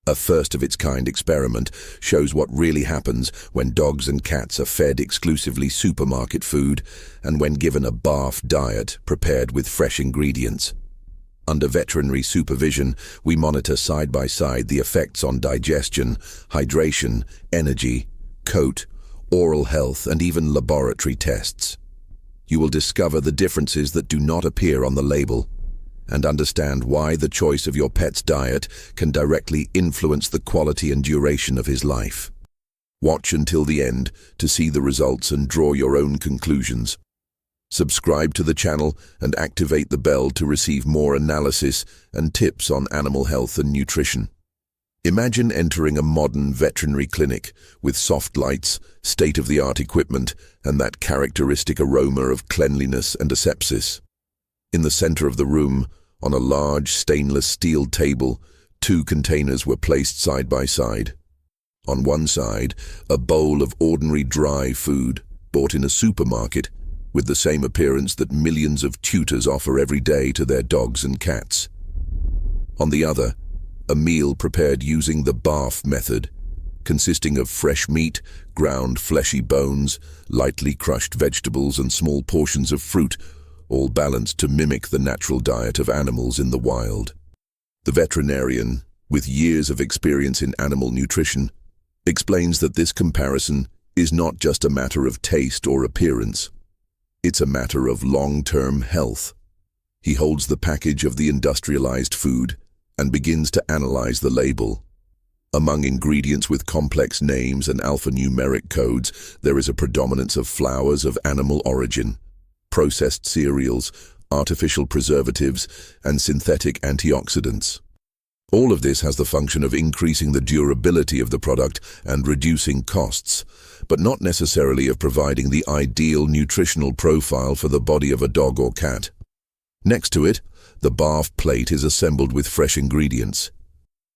A first-of-its-kind experiment shows what really happens when dogs and cats are fed exclusively supermarket food and when given a BARF diet prepared with fresh ingredients. Under veterinary supervision, we monitor side by side the effects on digestion, hydration, energy, coat, oral health, and even laboratory tests. You will discover the differences that do not appear on the label and understand why the choice of your pet's diet can directly influence the quality and duration of his life. Watch until the end to see the results and draw your own conclusions. Subscribe to the channel and activate the bell to receive more analysis and tips on animal health and nutrition. Imagine entering a modern veterinary clinic with soft lights, state-of-the-art equipment, and that characteristic aroma of cleanliness and asepsis. In the center of the room, on a large stainless steel table, 2 containers were placed side by side. On one side, a bowl of ordinary dry food, bought in a supermarket, with the same appearance that millions of tutors offer every day to their dogs and cats. On the other, a meal prepared using the BARF method, consisting of fresh meat, ground fleshy bones, lightly crushed vegetables, and small portions of fruit, all balanced to mimic the natural diet of animals in the wild. The veterinarian, with years of experience in animal nutrition, explains that this comparison is not just a matter of taste or appearance. It's a matter of long-term health. He holds the package of the industrialized food and begins to analyze the label. Among ingredients with complex names and alphanumeric codes, there is a predominance of flours of animal origin, processed cereals, artificial preservatives, and synthetic antioxidants. All of this has the function of increasing the durability of the product and reducing costs, but not necessarily of providing the ideal nutritional profile for the body of a dog or cat. Next to it, the BARF plate is assembled with fresh ingredients.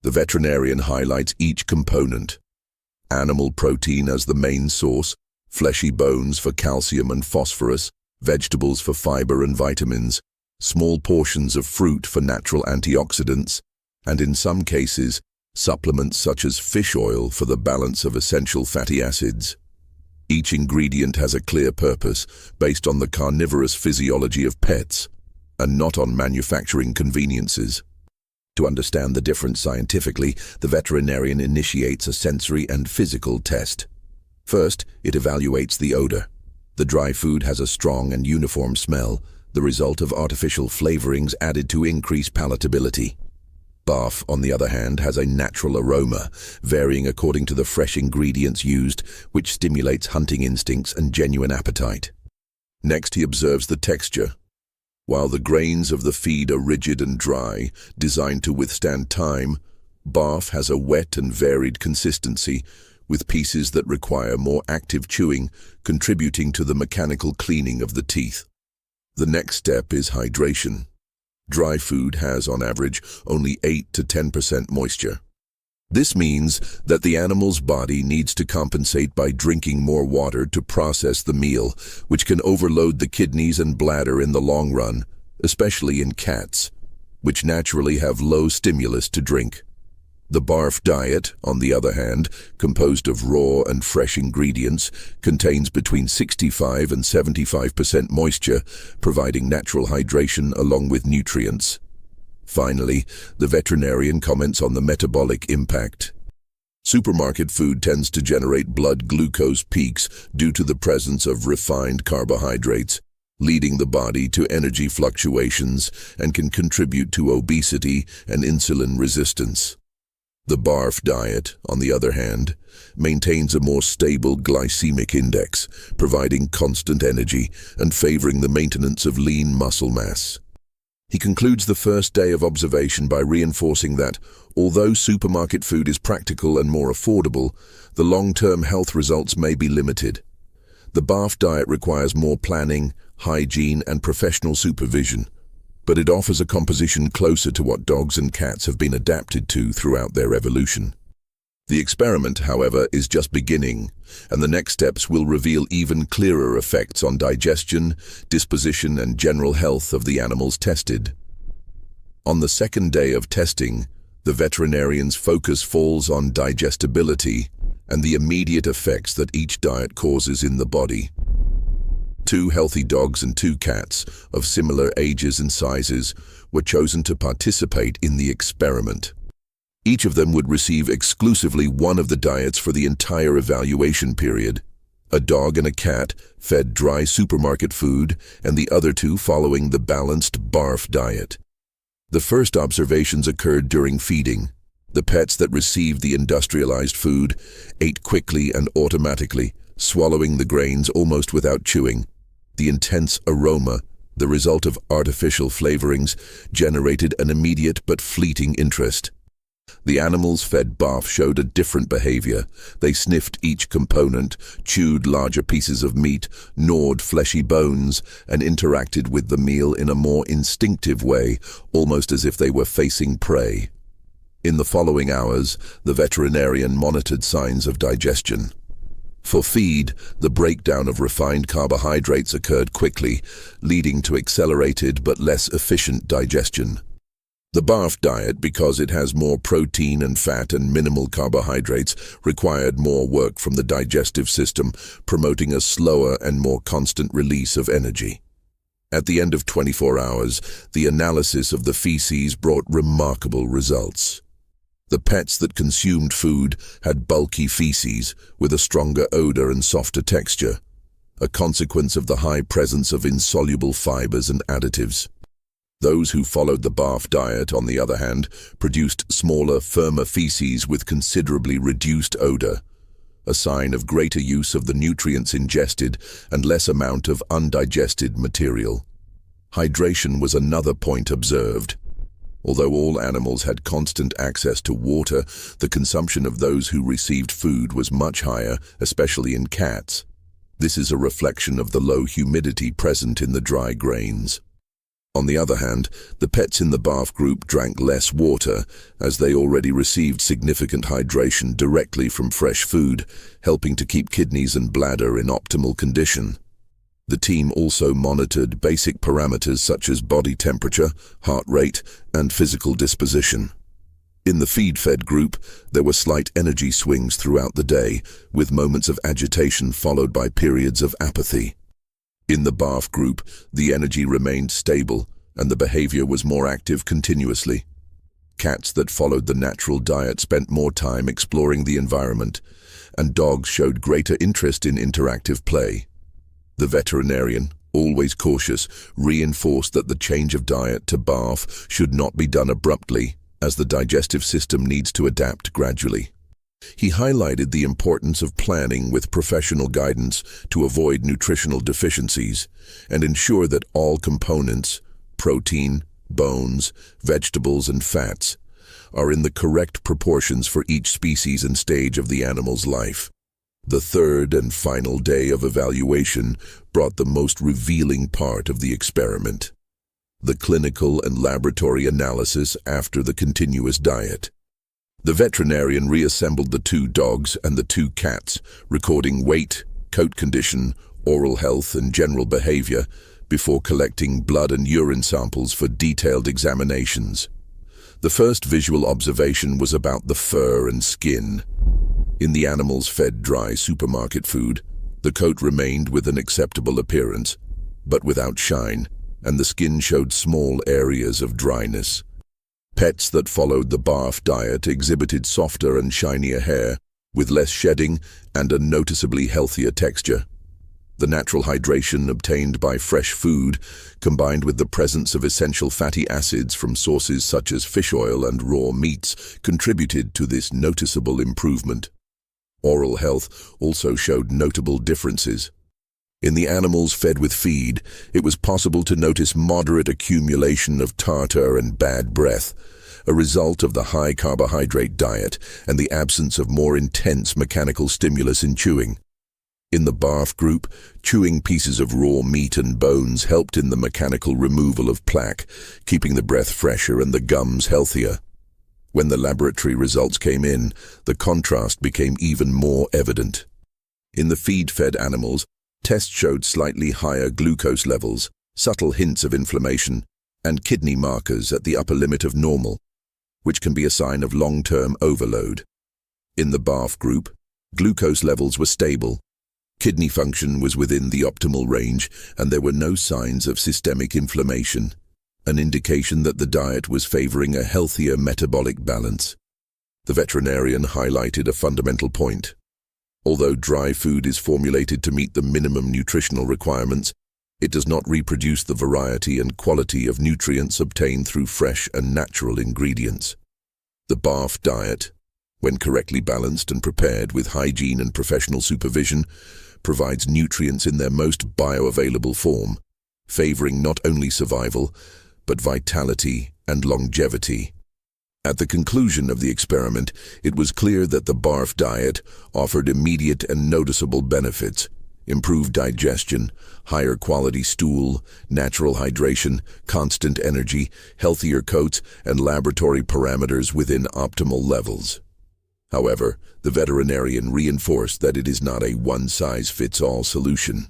The veterinarian highlights each component. Animal protein as the main source, fleshy bones for calcium and phosphorus, vegetables for fiber and vitamins, small portions of fruit for natural antioxidants, and in some cases, supplements such as fish oil for the balance of essential fatty acids. Each ingredient has a clear purpose based on the carnivorous physiology of pets, and not on manufacturing conveniences. To understand the difference scientifically, the veterinarian initiates a sensory and physical test. First, it evaluates the odor. The dry food has a strong and uniform smell, the result of artificial flavorings added to increase palatability. BARF, on the other hand, has a natural aroma, varying according to the fresh ingredients used, which stimulates hunting instincts and genuine appetite. Next, he observes the texture. While the grains of the feed are rigid and dry, designed to withstand time, BARF has a wet and varied consistency, with pieces that require more active chewing, contributing to the mechanical cleaning of the teeth. The next step is hydration. Dry food has, on average, only 8 to 10% moisture. This means that the animal's body needs to compensate by drinking more water to process the meal, which can overload the kidneys and bladder in the long run, especially in cats, which naturally have low stimulus to drink. The BARF diet, on the other hand, composed of raw and fresh ingredients, contains between 65 and 75% moisture, providing natural hydration along with nutrients. Finally, the veterinarian comments on the metabolic impact. Supermarket food tends to generate blood glucose peaks due to the presence of refined carbohydrates, leading the body to energy fluctuations and can contribute to obesity and insulin resistance. The BARF diet, on the other hand, maintains a more stable glycemic index, providing constant energy and favoring the maintenance of lean muscle mass. He concludes the first day of observation by reinforcing that, although supermarket food is practical and more affordable, the long-term health results may be limited. The BARF diet requires more planning, hygiene, and professional supervision, but it offers a composition closer to what dogs and cats have been adapted to throughout their evolution. The experiment, however, is just beginning, and the next steps will reveal even clearer effects on digestion, disposition, and general health of the animals tested. On the second day of testing, The veterinarian's focus falls on digestibility and the immediate effects that each diet causes in the body. 2 healthy dogs and 2 cats of similar ages and sizes were chosen to participate in the experiment. Each of them would receive exclusively one of the diets for the entire evaluation period. A dog and a cat fed dry supermarket food, and the other 2 following the balanced BARF diet. The first observations occurred during feeding. The pets that received the industrialized food ate quickly and automatically, swallowing the grains almost without chewing. The intense aroma, the result of artificial flavorings, generated an immediate but fleeting interest. The animals fed BARF showed a different behavior. They sniffed each component, chewed larger pieces of meat, gnawed fleshy bones, and interacted with the meal in a more instinctive way, almost as if they were facing prey. In the following hours, the veterinarian monitored signs of digestion. For feed, the breakdown of refined carbohydrates occurred quickly, leading to accelerated but less efficient digestion. The BARF diet, because it has more protein and fat and minimal carbohydrates, required more work from the digestive system, promoting a slower and more constant release of energy. At the end of 24 hours, the analysis of the feces brought remarkable results. The pets that consumed food had bulky feces with a stronger odor and softer texture, a consequence of the high presence of insoluble fibers and additives. Those who followed the BARF diet, on the other hand, produced smaller, firmer feces with considerably reduced odor, a sign of greater use of the nutrients ingested and less amount of undigested material. Hydration was another point observed. Although all animals had constant access to water, the consumption of those who received food was much higher, especially in cats. This is a reflection of the low humidity present in the dry grains. On the other hand, the pets in the BARF group drank less water, as they already received significant hydration directly from fresh food, helping to keep kidneys and bladder in optimal condition. The team also monitored basic parameters such as body temperature, heart rate, and physical disposition. In the feed-fed group, there were slight energy swings throughout the day, with moments of agitation followed by periods of apathy. In the BARF group, the energy remained stable, and the behavior was more active continuously. Cats that followed the natural diet spent more time exploring the environment, and dogs showed greater interest in interactive play. The veterinarian, always cautious, reinforced that the change of diet to BARF should not be done abruptly, as the digestive system needs to adapt gradually. He highlighted the importance of planning with professional guidance to avoid nutritional deficiencies and ensure that all components, protein, bones, vegetables, and fats, are in the correct proportions for each species and stage of the animal's life. The third and final day of evaluation brought the most revealing part of the experiment: the clinical and laboratory analysis after the continuous diet. The veterinarian reassembled the 2 dogs and the 2 cats, recording weight, coat condition, oral health, and general behavior, before collecting blood and urine samples for detailed examinations. The first visual observation was about the fur and skin. In the animals fed dry supermarket food, the coat remained with an acceptable appearance, but without shine, and the skin showed small areas of dryness. Pets that followed the BARF diet exhibited softer and shinier hair, with less shedding and a noticeably healthier texture. The natural hydration obtained by fresh food, combined with the presence of essential fatty acids from sources such as fish oil and raw meats, contributed to this noticeable improvement. Oral health also showed notable differences. In the animals fed with feed, it was possible to notice moderate accumulation of tartar and bad breath, a result of the high carbohydrate diet and the absence of more intense mechanical stimulus in chewing. In the BARF group, chewing pieces of raw meat and bones helped in the mechanical removal of plaque, keeping the breath fresher and the gums healthier. When the laboratory results came in, the contrast became even more evident. In the feed-fed animals, tests showed slightly higher glucose levels, subtle hints of inflammation, and kidney markers at the upper limit of normal. which can be a sign of long-term overload. In the BARF group, glucose levels were stable, kidney function was within the optimal range, and there were no signs of systemic inflammation, an indication that the diet was favoring a healthier metabolic balance. The veterinarian highlighted a fundamental point. Although dry food is formulated to meet the minimum nutritional requirements, it does not reproduce the variety and quality of nutrients obtained through fresh and natural ingredients. The BARF diet, when correctly balanced and prepared with hygiene and professional supervision, provides nutrients in their most bioavailable form, favoring not only survival, but vitality and longevity. At the conclusion of the experiment, it was clear that the BARF diet offered immediate and noticeable benefits: improved digestion, higher quality stool, natural hydration, constant energy, healthier coats, and laboratory parameters within optimal levels. However, the veterinarian reinforced that it is not a one-size-fits-all solution.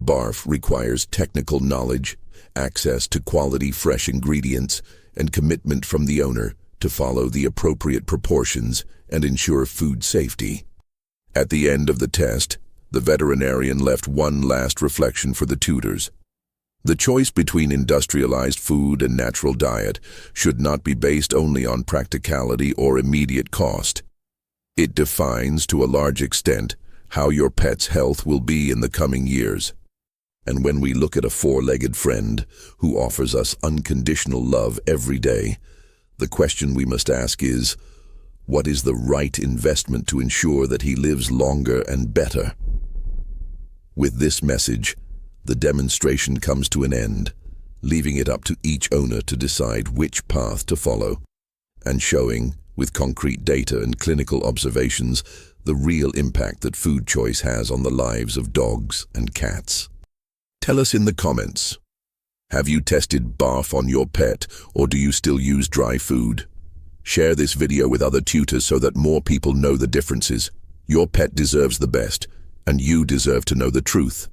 BARF requires technical knowledge, access to quality fresh ingredients, and commitment from the owner to follow the appropriate proportions and ensure food safety. At the end of the test, the veterinarian left one last reflection for the tutors. The choice between industrialized food and natural diet should not be based only on practicality or immediate cost. It defines, to a large extent, how your pet's health will be in the coming years. And when we look at a four-legged friend who offers us unconditional love every day, the question we must ask is, what is the right investment to ensure that he lives longer and better? With this message, the demonstration comes to an end, leaving it up to each owner to decide which path to follow, and showing, with concrete data and clinical observations, the real impact that food choice has on the lives of dogs and cats. Tell us in the comments, have you tested BARF on your pet, or do you still use dry food? Share this video with other tutors so that more people know the differences. Your pet deserves the best, and you deserve to know the truth.